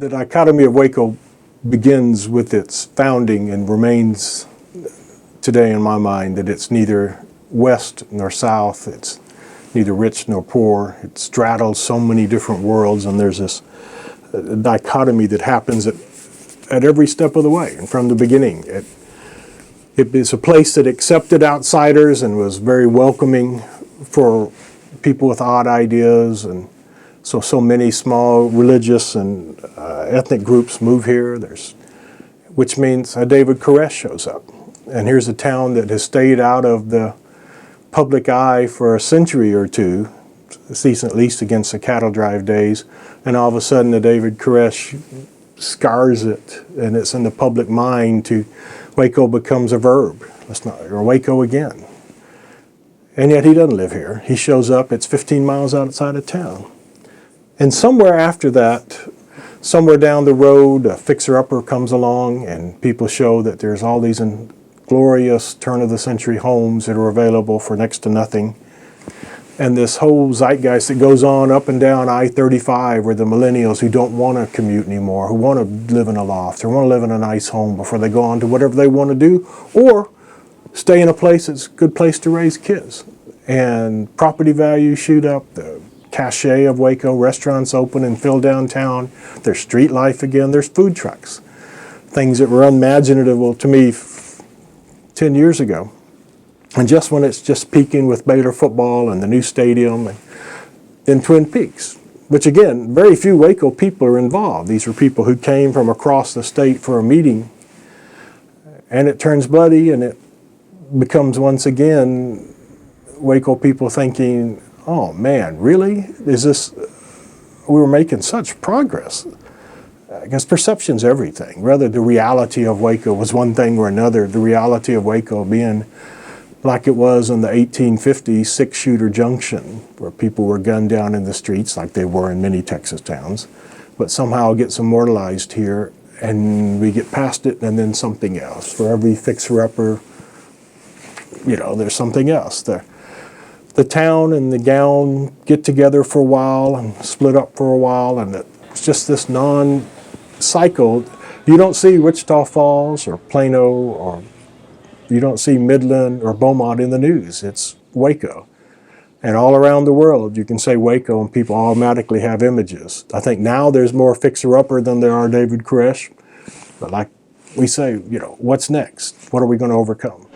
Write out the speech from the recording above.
The dichotomy of Waco begins with its founding and remains today in my mind that it's neither west nor south, it's neither rich nor poor. It straddles so many different worlds, and there's this dichotomy that happens at every step of the way and from the beginning. It is a place that accepted outsiders and was very welcoming for people with odd ideas, and so many small religious and ethnic groups move here. Which means David Koresh shows up, and here's a town that has stayed out of the public eye for a century or two, at least against the cattle drive days, and all of a sudden the David Koresh scars it, and it's in the public mind. Waco becomes a verb. Or Waco again. And yet he doesn't live here. He shows up, it's 15 miles outside of town. And somewhere after that, somewhere down the road, a fixer-upper comes along and people show that there's all these glorious turn-of-the-century homes that are available for next to nothing. And this whole zeitgeist that goes on up and down I-35 where the millennials who don't want to commute anymore, who want to live in a loft, or want to live in a nice home before they go on to whatever they want to do, or stay in a place that's a good place to raise kids. And property values shoot up, the cachet of Waco, restaurants open and fill downtown, there's street life again, there's food trucks. Things that were unimaginable to me 10 years ago. And just when it's just peaking with Baylor football and the new stadium, and then Twin Peaks, which again, very few Waco people are involved. These are people who came from across the state for a meeting, and it turns bloody, and it becomes once again Waco people thinking, oh man, really? We were making such progress. I guess perception's everything. Rather, the reality of Waco was one thing or another. The reality of Waco being like it was in the 1850s six-shooter junction, where people were gunned down in the streets like they were in many Texas towns, but somehow it gets immortalized here, and we get past it, and then something else. For every fixer-upper, there's something else. The town and the gown get together for a while and split up for a while, and it's just this non-cycle. You don't see Wichita Falls or Plano, or you don't see Midland or Beaumont in the news. It's Waco. And all around the world, you can say Waco and people automatically have images. I think now there's more fixer-upper than there are David Koresh. But like we say, what's next? What are we going to overcome?